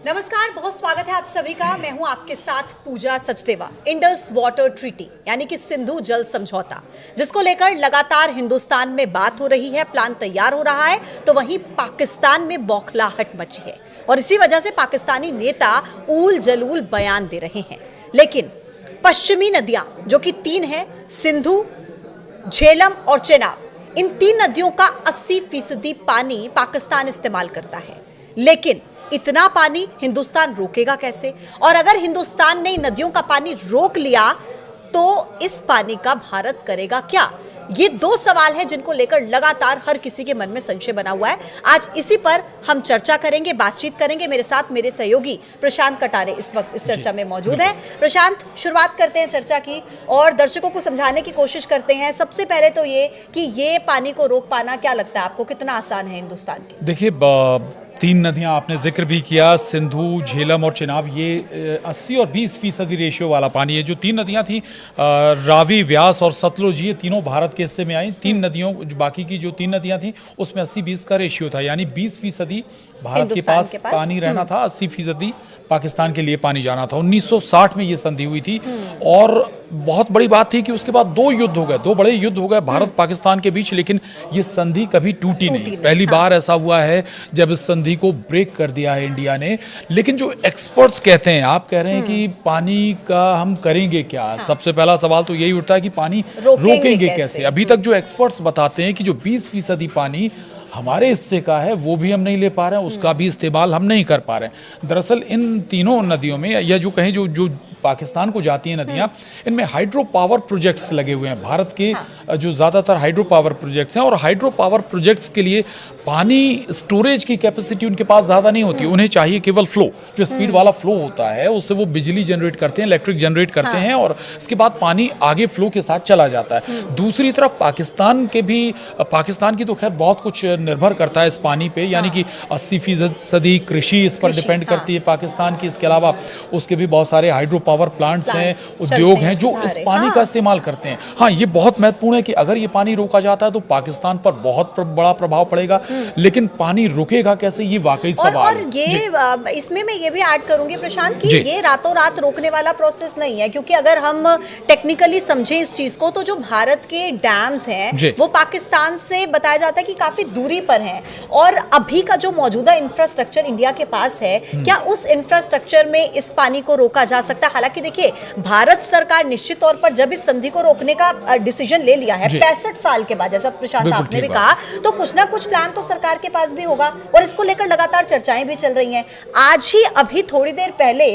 नमस्कार, बहुत स्वागत है आप सभी का। मैं हूं आपके साथ पूजा सचदेवा। इंडस वाटर ट्रीटी यानी कि सिंधु जल समझौता, जिसको लेकर लगातार हिंदुस्तान में बात हो रही है, प्लान तैयार हो रहा है, तो वहीं पाकिस्तान में बौखलाहट मची है और इसी वजह से पाकिस्तानी नेता ऊल जलूल बयान दे रहे हैं। लेकिन पश्चिमी नदियां जो कि 3 हैं, सिंधु, झेलम और चेनाब, इन 3 नदियों का 80% पानी पाकिस्तान इस्तेमाल करता है। लेकिन इतना पानी हिंदुस्तान रोकेगा कैसे? और अगर हिंदुस्तान ने नदियों का पानी रोक लिया तो इस पानी का भारत करेगा क्या? ये 2 सवाल हैं जिनको लेकर लगातार हर किसी के मन में संशय बना हुआ है। आज इसी पर हम चर्चा करेंगे, बातचीत करेंगे। मेरे साथ मेरे सहयोगी प्रशांत कटारे इस वक्त इस चर्चा में मौजूद हैं। प्रशांत, शुरुआत करते हैं चर्चा की और दर्शकों को समझाने की कोशिश करते हैं। सबसे पहले तो ये कि ये पानी को रोक पाना, क्या लगता है आपको, कितना आसान है हिंदुस्तान के? देखिए, 3 नदियां आपने जिक्र भी किया, सिंधु, झेलम और चिनाब। ये 80 और 20% रेशियो वाला पानी है। जो 3 नदियां थी, रावी, व्यास और सतलुज, ये तीनों भारत के हिस्से में आई। 3 नदियों, बाकी की जो 3 नदियां थी उसमें 80-20 का रेशियो था, यानी 20% भारत के पास पानी रहना था, 80% पाकिस्तान के लिए पानी जाना था। 1960 में ये संधि हुई थी और बहुत बड़ी बात थी कि उसके बाद 2 युद्ध हो गए, 2 बड़े युद्ध हो गए भारत पाकिस्तान के बीच, लेकिन ये संधि कभी टूटी नहीं। पहली बार ऐसा हुआ है जब इस संधि को ब्रेक कर दिया है इंडिया ने। लेकिन जो एक्सपर्ट्स कहते हैं, आप कह रहे हैं कि पानी का हम करेंगे क्या? सबसे पहला सवाल तो यही उठता है कि पानी रोकेंगे कैसे? अभी तक जो एक्सपर्ट्स बताते हैं कि जो 20% पानी हमारे हिस्से का है वो भी हम नहीं ले पा रहे हैं, उसका भी इस्तेमाल हम नहीं कर पा रहे हैं। दरअसल इन तीनों नदियों में, या जो कहें जो पाकिस्तान को जाती हैं नदियां, इनमें हाइड्रो पावर प्रोजेक्ट्स लगे हुए हैं। भारत के जो ज़्यादातर हाइड्रो पावर प्रोजेक्ट्स हैं, और हाइड्रो पावर प्रोजेक्ट्स के लिए पानी स्टोरेज की कैपेसिटी उनके पास ज़्यादा नहीं होती। उन्हें चाहिए केवल फ्लो, जो स्पीड वाला फ्लो होता है, उससे वो बिजली जनरेट करते हैं, इलेक्ट्रिक जनरेट करते हैं, और इसके बाद पानी आगे फ्लो के साथ चला जाता है। दूसरी तरफ पाकिस्तान की तो खैर बहुत कुछ निर्भर करता है इस पानी पे, यानी कि 80% कृषि इस पर डिपेंड करती है पाकिस्तान की। इसके अलावा उसके भी बहुत सारे हाइड्रो पावर प्लांट्स हैं, उद्योग हैं जो इस पानी का इस्तेमाल करते हैं। हाँ, ये बहुत महत्वपूर्ण है कि अगर ये पानी रोका जाता है तो पाकिस्तान पर बहुत बड़ा प्रभाव पड़ेगा, लेकिन पानी रुकेगा कैसे, ये वाकई सवाल है। और ये इसमें मैं ये भी ऐड करूंगी प्रशांत कि ये रातों रात रोकने वाला प्रोसेस नहीं है, क्योंकि अगर हम टेक्निकली समझें इस चीज को, तो जो भारत के डैम्स हैं वो पाकिस्तान से बताया जाता है कि काफी दूरी पर हैं, और अभी का जो मौजूदा इंफ्रास्ट्रक्चर इंडिया के पास है, क्या उस इंफ्रास्ट्रक्चर में इस पानी को रोका जा सकता है? हालांकि देखिए, भारत सरकार निश्चित तौर पर जब इस संधि को रोकने का डिसीजन ले लिया है 65 साल के बाद, जैसा प्रशांत आपने भी कहा, तो कुछ ना कुछ प्लान तो सरकार के पास भी होगा और इसको लेकर लगातार चर्चाएं भी चल रही हैं। आज ही अभी थोड़ी देर पहले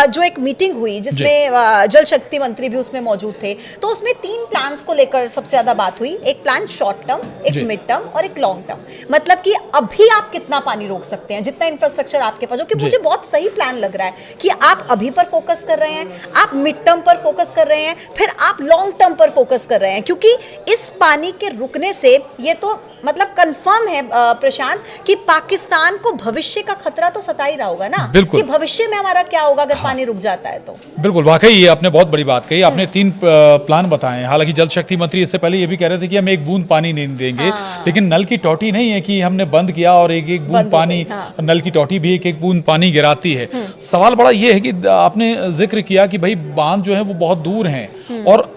जो एक मीटिंग हुई जिसमें जल शक्ति मंत्री भी उसमें मौजूद थे, तो उसमें 3 प्लान्स को लेकर सबसे ज्यादा बात हुई। एक प्लान शॉर्ट टर्म, एक मिड टर्म और एक लॉन्ग टर्म। मतलब कि अभी आप कितना पानी रोक सकते हैं, जितना इंफ्रास्ट्रक्चर आपके पास हो। कि मुझे बहुत सही प्लान लग रहा है कि आप अभी पर फोकस कर रहे हैं, आप मिड टर्म पर फोकस कर रहे हैं, फिर आप लॉन्ग टर्म पर फोकस कर रहे हैं, क्योंकि इस पानी के रुकने से ये तो मतलब कंफर्म है प्रशांत कि पाकिस्तान को भविष्य का खतरा तो सता ही रहा होगा ना, कि भविष्य में हमारा क्या होगा अगर पानी रुक जाता है तो। बिल्कुल, वाकई ये आपने बहुत बड़ी बात कही। आपने 3 प्लान बताए। हालांकि जल शक्ति मंत्री इससे पहले ये भी कह रहे थे कि हम एक बूंद पानी नहीं देंगे, लेकिन नल की टोटी नहीं है कि हमने बंद किया और एक बूंद पानी, नल की टोटी भी एक बूंद पानी गिराती है। सवाल बड़ा ये है कि आपने जिक्र किया कि भाई बांध जो है वो बहुत दूर हैं, और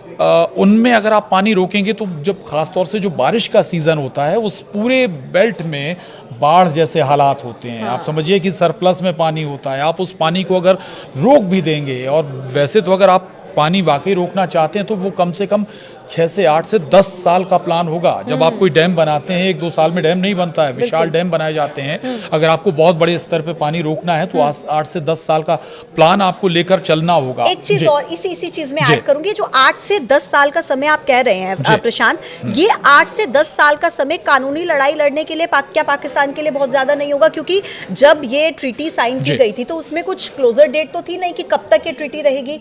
उनमें अगर आप पानी रोकेंगे तो जब खासतौर से जो बारिश का सीजन होता है, उस पूरे बेल्ट में बाढ़ जैसे हालात होते हैं। आप समझिए कि सरप्लस में पानी होता है। आप उस पानी को अगर रोक भी देंगे, और वैसे तो अगर आप पानी वाकई रोकना चाहते हैं तो वो कम से कम 6 से 8 से 10 साल का प्लान होगा। जब आप कोई डैम बनाते हैं, 1-2 साल में डैम नहीं बनता है, विशाल डैम बनाए जाते हैं। अगर आपको बहुत बड़े स्तर पे पानी रोकना है तो 8 से 10 साल का प्लान आपको लेकर चलना होगा। एक चीज और इसी चीज में ऐड करूंगी, जो 8 से 10 साल का समय आप कह रहे हैं प्रशांत, ये 8 से 10 साल का समय कानूनी लड़ाई लड़ने के लिए क्या पाकिस्तान के लिए बहुत ज्यादा नहीं होगा? क्योंकि जब ये ट्रीटी साइन की गई थी तो उसमें कुछ क्लोजर डेट तो थी नहीं कि कब तक ये ट्रीटी रहेगी।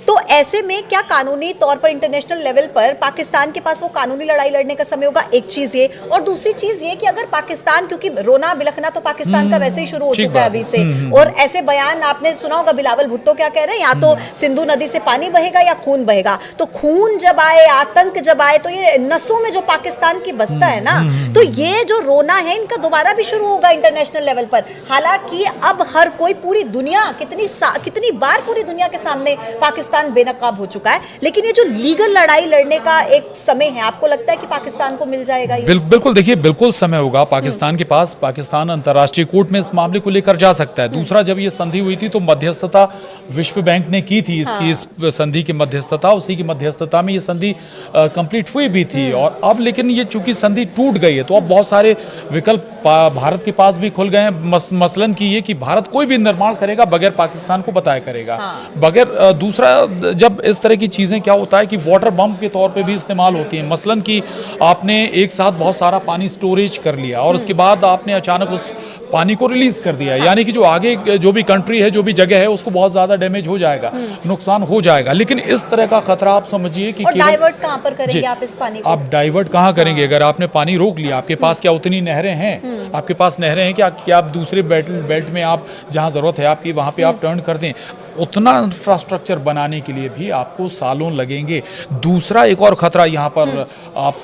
तो ऐसे में क्या कानूनी तौर पर इंटरनेशनल लेवल पर पाकिस्तान के पास वो कानूनी लड़ाई लड़ने का समय होगा, एक चीज ये। और दूसरी चीज ये कि अगर पाकिस्तान, क्योंकि रोना बिलखना तो पाकिस्तान का वैसे ही शुरू हो चुका है अभी से, और ऐसे बयान आपने सुना होगा, बिलावल भुट्टो क्या कह रहे हैं, या तो सिंधु नदी से पानी बहेगा या खून बहेगा। तो खून जब आए, आतंक जब आए, तो ये नसों में जो पाकिस्तान की बसता है ना, तो ये जो रोना है इनका दोबारा भी शुरू होगा इंटरनेशनल लेवल पर। हालांकि अब हर कोई, पूरी दुनिया, कितनी बार पूरी दुनिया के सामने पाकिस्तान बेनकाब हो चुका है, लेकिन ये जो लीगल लड़ाई लड़ने का एक समय है, आपको लगता है कि पाकिस्तान को मिल जाएगा? बिल्कुल, देखिए बिल्कुल समय होगा पाकिस्तान के पास। पाकिस्तान अंतर्राष्ट्रीय कोर्ट में इस मामले को लेकर जा सकता है। दूसरा, जब ये संधि हुई थी तो मध्यस्थता विश्व बैंक ने की थी इसकी, इस संधि की मध्यस्थता, उसी की मध्यस्थता में ये संधि कंप्लीट हुई भी थी। और अब लेकिन ये चूंकि संधि टूट गई है तो अब बहुत सारे विकल्प भारत के पास भी खुल गए हैं। मसलन की ये कि भारत कोई भी निर्माण करेगा बगैर पाकिस्तान को बताया करेगा, बगैर। दूसरा, जब इस तरह की चीजें, क्या होता है कि वाटर बम के तौर पे भी इस्तेमाल होती हैं। मसलन कि आपने एक साथ बहुत सारा पानी स्टोरेज कर लिया और उसके बाद आपने अचानक उस पानी को रिलीज कर दिया, यानी कि जो आगे जो भी कंट्री है, जो भी जगह है, उसको बहुत ज्यादा डैमेज हो जाएगा, नुकसान हो जाएगा। लेकिन इस तरह का खतरा आप समझिए कि डाइवर्ट कहां पर करेंगे आप इस पानी को? आप डाइवर्ट कहां करेंगे? अगर आपने पानी रोक लिया, आपके पास क्या उतनी नहरें हैं? आपके पास नहरें हैं कि आप दूसरे बेल्ट में, आप जहां जरूरत है आपकी, वहां पे आप टर्न कर दें? उतना इंफ्रास्ट्रक्चर बनाने के लिए भी आपको सालों लगेंगे। दूसरा, एक और खतरा यहाँ पर आप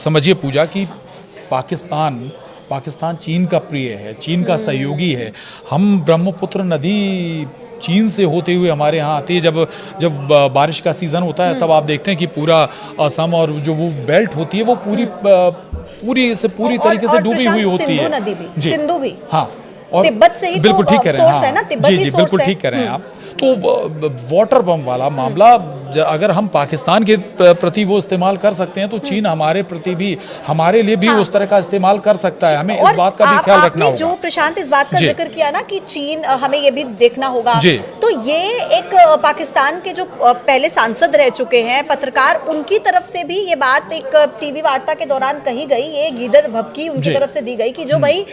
समझिए पूजा, कि पाकिस्तान चीन का प्रिय है, चीन का सहयोगी है। हम ब्रह्मपुत्र नदी चीन से होते हुए हमारे यहाँ आती है। जब बारिश का सीजन होता है तब आप देखते हैं कि पूरा असम और जो वो बेल्ट होती है वो पूरी तरीके से डूबी हुई होती है। नदी भी, सिंधु भी, हाँ, और तिब्बत से ही बिल्कुल ठीक कह रहे हैं, है ना, तिब्बत ही बिल्कुल ठीक कह रहे हैं आप। तो वाटर बम वाला मामला अगर हम पाकिस्तान के प्रति वो इस्तेमाल कर सकते हैं तो चीन हमारे प्रति भी, हमारे लिए भी उस तरह का इस्तेमाल कर सकता है। हमें इस बात का भी ख्याल रखना होगा। जो प्रशांत इस बात का जिक्र किया ना कि चीन, हमें ये भी देखना होगा, तो ये एक पाकिस्तान के जो पहले सांसद रह चुके हैं, पत्रकार, उनकी तरफ से भी ये बात एक टीवी वार्ता के दौरान कही गई, ये गीदड़ भभकी उनकी तरफ से दी गई कि जो भाई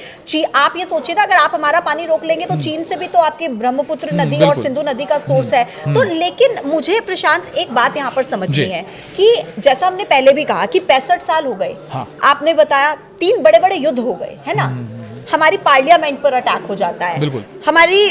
आप ये सोचिए ना, अगर आप हमारा पानी रोक लेंगे तो चीन से भी तो आपकी ब्रह्मपुत्र नदी और सिंधु नदी का सोर्स है। तो लेकिन मुझे प्रशांत एक बात यहाँ पर समझनी है कि जैसा हमने पहले भी कहा कि 65 साल हो गए, आपने बताया 3 बड़े बड़े युद्ध हो गए, है ना, हमारी पार्लियामेंट पर अटैक हो जाता है, हमारी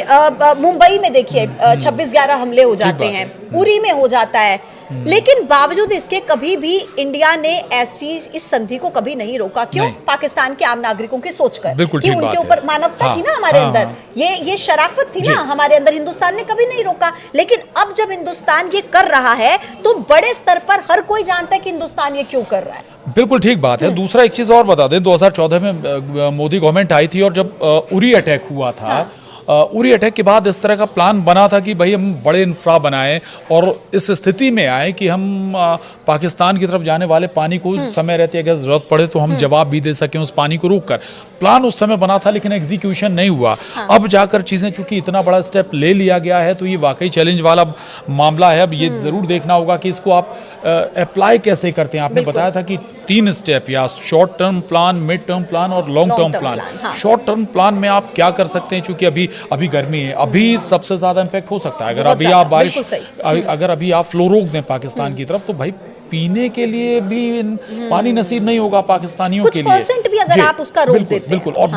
मुंबई में देखिए 26/11 हमले हो जाते हैं, उरी में हो जाता है, लेकिन बावजूद इसके कभी भी इंडिया ने ऐसी इस संधि को कभी नहीं रोका। क्यों? पाकिस्तान के आम नागरिकों की सोचकर कि उनके ऊपर मानवता थी ना हमारे अंदर, ये शराफत थी ना हमारे अंदर, हिंदुस्तान ने कभी नहीं रोका। लेकिन अब जब हिंदुस्तान ये कर रहा है तो बड़े स्तर पर हर कोई जानता है कि हिंदुस्तान ये क्यों कर रहा है। बिल्कुल ठीक बात है। दूसरा एक चीज और बता दें, 2014 में मोदी गवर्नमेंट आई थी और जब उरी अटैक हुआ था, उरी अटैक के बाद इस तरह का प्लान बना था कि भाई हम बड़े इंफ्रा बनाएं और इस स्थिति में आए कि हम पाकिस्तान की तरफ जाने वाले पानी को समय रहते अगर जरूरत पड़े तो हम जवाब भी दे सकें उस पानी को रोककर। प्लान उस समय बना था लेकिन एग्जीक्यूशन नहीं हुआ। अब जाकर चीज़ें चूंकि इतना बड़ा स्टेप ले लिया गया है तो ये वाकई चैलेंज वाला मामला है। अब ये ज़रूर देखना होगा कि इसको आप अप्लाई कैसे करते हैं। आपने बताया था कि 3 स्टेप, या short term plan, mid term plan और long term plan. Short term plan में आप क्या कर सकते हैं, चूंकि अभी गर्मी है, अभी सबसे ज्यादा इम्पैक्ट हो सकता है। अगर अभी आप बारिश, अगर अभी आप फ्लो रोक दें पाकिस्तान की तरफ तो भाई पीने के लिए भी पानी नसीब नहीं होगा पाकिस्तानियों के लिए। % भी अगर आप उसका रोक देते हैं। बिल्कुल। और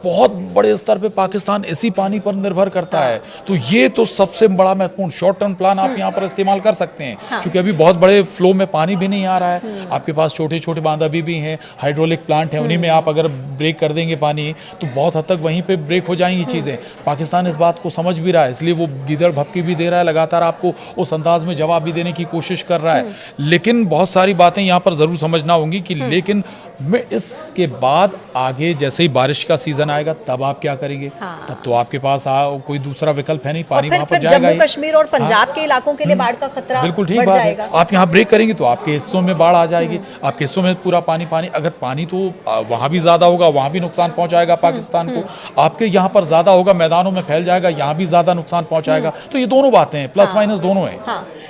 बहुत बड़े स्तर पे पाकिस्तान इसी पानी पर निर्भर करता है। तो ये तो सबसे बड़ा महत्वपूर्ण शॉर्ट टर्म प्लान आप यहाँ पर इस्तेमाल कर सकते हैं, क्योंकि अभी बहुत बड़े फ्लो में पानी भी नहीं आ रहा है। आपके पास छोटे छोटे बांध अभी भी हैं, हाइड्रोलिक प्लांट है, उन्हीं में आप अगर ब्रेक कर देंगे पानी तो बहुत हद तक वहीं पे ब्रेक हो जाएंगी चीज़ें। पाकिस्तान इस बात को समझ भी रहा है, इसलिए वो गीदड़ भपकी भी दे रहा है, लगातार आपको उस अंदाज में जवाब भी देने की कोशिश कर रहा है। लेकिन बहुत सारी बातें यहाँ पर जरूर समझना होंगी कि लेकिन इसके बाद आगे जैसे ही बारिश का सीजन आएगा तब आप क्या करेंगे? तब तो आपके पास कोई दूसरा विकल्प है नहीं, पानी वहां पर जाएगा। जम्मू कश्मीर और पंजाब के इलाकों के लिए बाढ़ का खतरा बिल्कुल ठीक बात है। आप यहाँ ब्रेक करेंगे तो आपके हिस्सों में बाढ़ आ जाएगी, आपके हिस्सों में पूरा पानी। अगर पानी तो वहां भी ज्यादा होगा, वहां भी नुकसान पहुंचाएगा पाकिस्तान को। आपके यहाँ पर ज्यादा होगा, मैदानों में फैल जाएगा, यहाँ भी ज्यादा नुकसान पहुंचाएगा। तो ये दोनों बातें हैं, प्लस माइनस दोनों है।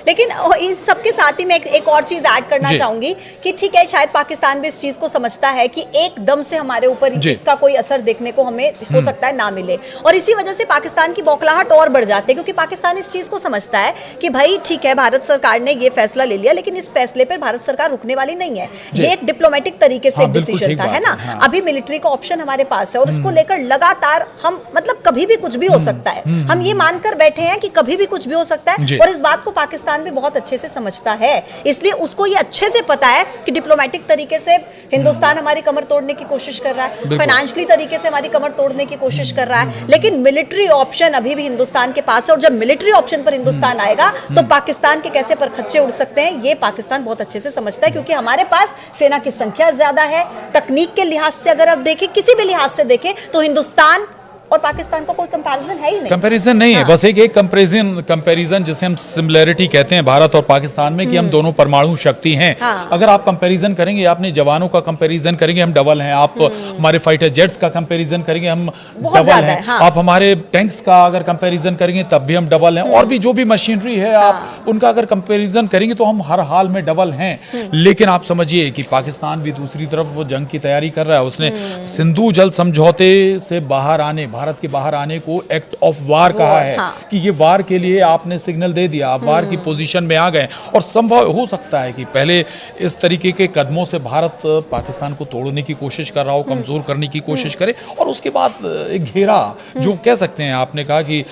लेकिन इन सबके साथ ही मैं एक और चीज चीज ऐड करना चाहूंगी कि ठीक है, शायद पाकिस्तान भी इस चीज को समझता है कि एकदम से हमारे ऊपर इसका कोई असर देखने को हमें हो सकता है ना मिले, और इसी वजह से पाकिस्तान की बौखलाहट और बढ़ जाती है, क्योंकि पाकिस्तान इस चीज को समझता है कि भाई ठीक है, भारत सरकार ने ये फैसला ले लिया, लेकिन इस फैसले पर भारत सरकार रुकने वाली नहीं है। ये एक डिप्लोमेटिक तरीके से डिसीजन था, है ना। अभी मिलिट्री का ऑप्शन हमारे पास है और इसको लेकर लगातार हम मतलब कभी भी कुछ भी हो सकता है, हम ये मानकर बैठे हैं कि कभी भी कुछ भी हो सकता है, और इस बात को पाकिस्तान भी बहुत अच्छे से समझता है। इसलिए उसको ये अच्छे से पता है कि डिप्लोमेटिक तरीके से हिंदुस्तान हमारी कमर तोड़ने की कोशिश कर रहा है, फाइनेंशियली तरीके से हमारी कमर तोड़ने की कोशिश कर रहा है, लेकिन मिलिट्री ऑप्शन अभी भी हिंदुस्तान के पास है, और जब मिलिट्री ऑप्शन पर हिंदुस्तान आएगा तो पाकिस्तान के कैसे परखच्चे उड़ सकते हैं ये पाकिस्तान बहुत अच्छे से समझता है, क्योंकि हमारे पास सेना की संख्या ज्यादा है। तकनीक के लिहाज से अगर आप देखें, किसी भी लिहाज से देखें, तो हिंदुस्तान और पाकिस्तान का कोई कंपैरिजन है ही नहीं। कंपैरिजन नहीं है, बस एक कंपैरिजन जिसे हम सिमिलरिटी कहते हैं भारत और पाकिस्तान में, कि हम दोनों परमाणु शक्ति हैं। अगर आप कंपैरिजन करेंगे, आपने जवानों का कंपैरिजन करेंगे, हम डबल हैं। आप हमारे फाइटर जेट्स का कंपैरिजन करेंगे, हम डबल हैं। आप हमारे टैंक्स का अगर कंपैरिजन करेंगे तब भी हम डबल हैं, और भी जो भी मशीनरी है आप उनका अगर कंपैरिजन करेंगे तो हम हर हाल में डबल हैं। लेकिन आप समझिए कि पाकिस्तान भी दूसरी तरफ वो जंग की तैयारी कर रहा है। उसने सिंधु जल समझौते से बाहर आने, भारत के बाहर आने को एक्ट ऑफ वार कहा है, कि ये वार के लिए आपने सिग्नल दे दिया, आप वार की पोजीशन में आ गए। और संभव हो सकता है कि पहले इस तरीके के कदमों से भारत पाकिस्तान को तोड़ने की कोशिश कर रहा हो, कमजोर करने की कोशिश करे, और उसके बाद एक घेरा जो कह सकते हैं, आपने कहा कि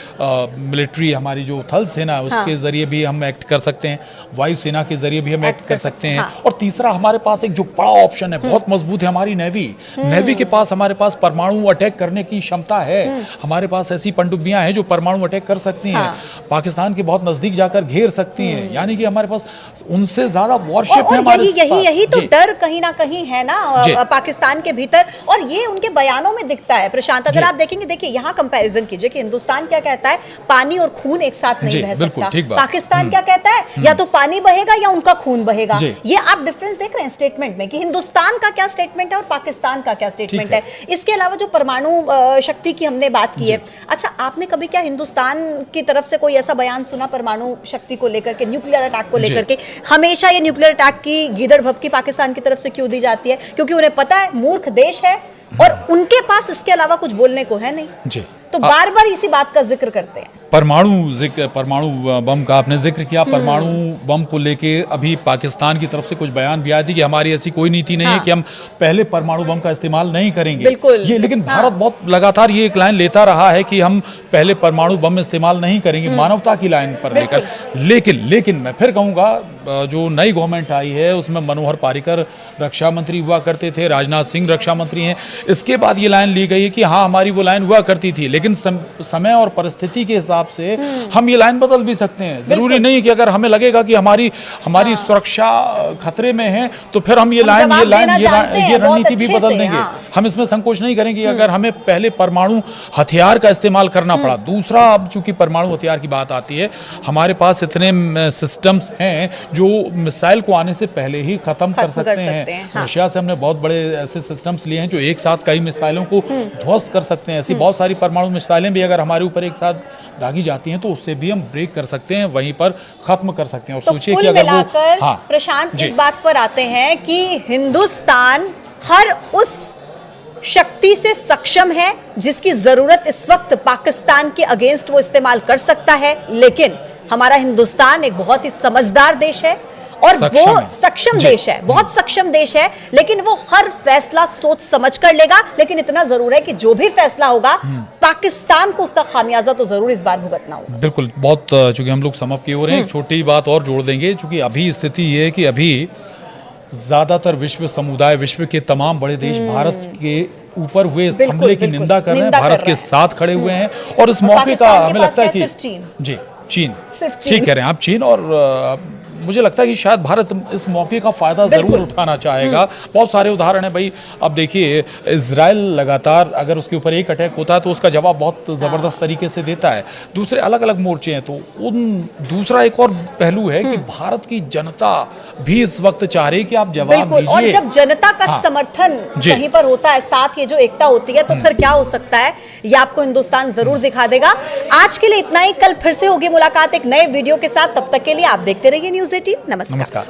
मिलिट्री हमारी जो थल सेना है उसके जरिए भी हम एक्ट कर सकते हैं, वायुसेना के जरिए भी हम एक्ट कर सकते हैं, और तीसरा हमारे पास एक जो बड़ा ऑप्शन है, बहुत मजबूत है, हमारी नेवी के पास, हमारे पास परमाणु अटैक करने की क्षमता है। हमारे पास ऐसी पनडुब्बियां हैं जो परमाणु अटैक कर सकती हैं, पाकिस्तान के बहुत नजदीक जाकर घेर सकती हैं, यानी कि हमारे पास उनसे ज्यादा वॉरशिप है हमारे पास। यही तो डर कहीं ना कहीं है ना पाकिस्तान के भीतर, और ये उनके बयानों में दिखता है। प्रशांत, अगर आप देखेंगे, देखिए यहाँ कंपैरिजन कीजिए कि हिंदुस्तान क्या कहता है, पानी और खून एक साथ नहीं बह सकता। पाकिस्तान क्या कहता है, या तो पानी बहेगा या उनका खून बहेगा। ये आप डिफरेंस देख रहे हैं स्टेटमेंट में, कि हिंदुस्तान का क्या स्टेटमेंट है और पाकिस्तान का क्या स्टेटमेंट है। इसके अलावा जो परमाणु शक्ति की हमने बात की है, अच्छा आपने कभी क्या हिंदुस्तान की तरफ से कोई ऐसा बयान सुना परमाणु शक्ति को लेकर के, न्यूक्लियर अटैक को लेकर के? हमेशा ये न्यूक्लियर अटैक की गीदड़ भभकी पाकिस्तान की तरफ से क्यों दी जाती है? क्योंकि उन्हें पता है मूर्ख देश है और उनके पास इसके अलावा कुछ बोलने को है नहीं, तो बार बार इसी बात का जिक्र करते हैं। परमाणु बम का आपने जिक्र किया, परमाणु बम को लेके अभी पाकिस्तान की तरफ से कुछ बयान भी आए थे कि हमारी ऐसी कोई नीति नहीं है कि हम पहले परमाणु बम का इस्तेमाल नहीं करेंगे। ये लेकिन भारत बहुत लगातार ये एक लाइन लेता रहा है कि हम पहले परमाणु बम इस्तेमाल नहीं करेंगे, मानवता की लाइन पर लेकर। लेकिन मैं फिर कहूंगा, जो नई गवर्नमेंट आई है उसमें मनोहर पारिकर रक्षा मंत्री हुआ करते थे, राजनाथ सिंह रक्षा मंत्री हैं। इसके बाद ये लाइन ली गई है कि हाँ हमारी वो लाइन हुआ करती थी, लेकिन समय और परिस्थिति के हिसाब से हम ये लाइन बदल भी सकते हैं। जरूरी नहीं कि अगर हमें लगेगा कि हमारी सुरक्षा खतरे में है तो फिर हम ये रणनीति भी बदल देंगे। हम इसमें संकोच नहीं करेंगे अगर हमें पहले परमाणु हथियार का इस्तेमाल करना पड़ा। दूसरा, अब चूंकि परमाणु हथियार की बात आती है, हमारे पास इतने सिस्टम्स हैं जो मिसाइल को आने से पहले ही खत्म कर सकते हैं। रशिया से हमने बहुत बड़े ऐसे सिस्टम्स लिए हैं जो एक साथ कई मिसाइलों को ध्वस्त कर सकते हैं। ऐसी बहुत सारी परमाणु मिसाइलें भी अगर हमारे ऊपर एक साथ दागी जाती हैं तो उससे भी हम ब्रेक कर सकते हैं, वहीं पर खत्म कर सकते हैं। और सोचिए कि अगर वो प्रशांत इस बात पर आते हैं कि हिंदुस्तान हर उस शक्ति से सक्षम है जिसकी जरूरत इस वक्त पाकिस्तान के अगेंस्ट वो इस्तेमाल कर सकता है, लेकिन हमारा हिंदुस्तान एक बहुत ही समझदार देश है और वो सक्षम देश है, बहुत सक्षम देश है, लेकिन वो हर फैसला सोच समझ कर लेगा। लेकिन इतना जरूर है कि जो भी फैसला होगा पाकिस्तान को उसका खामियाजा तो जरूर इस बार भुगतना होगा। बिल्कुल, बहुत चूंकि हम लोग समझ के हो रहे हैं, एक छोटी बात और जोड़ देंगे। चूंकि अभी स्थिति ये है कि अभी ज्यादातर विश्व समुदाय, विश्व के तमाम बड़े देश भारत के ऊपर हुए इस हमले की निंदा कर रहे हैं, भारत के साथ खड़े हुए हैं। और इस मौके का हमें लगता है कि चीन ठीक कह रहे हैं आप, चीन। और मुझे लगता है कि शायद भारत इस मौके का फायदा जरूर उठाना चाहेगा। बहुत सारे उदाहरण हैं भाई। अब देखिए, इजराइल लगातार अगर उसके ऊपर एक अटैक होता है तो उसका जवाब बहुत जबरदस्त तरीके से देता है। दूसरे अलग अलग मोर्चे हैं, तो दूसरा एक और पहलू है कि भारत की जनता भी इस वक्त चाह रही है कि आप जवाब दीजिए। और जब जनता का समर्थन कहीं पर होता है, साथ ये जो एकता होती है, तो फिर क्या हो सकता है ये आपको हिंदुस्तान जरूर दिखा देगा। आज के लिए इतना ही, कल फिर से होगी मुलाकात एक नए वीडियो के साथ। तब तक के लिए आप देखते रहिए न्यूज़ 18। नमस्कार।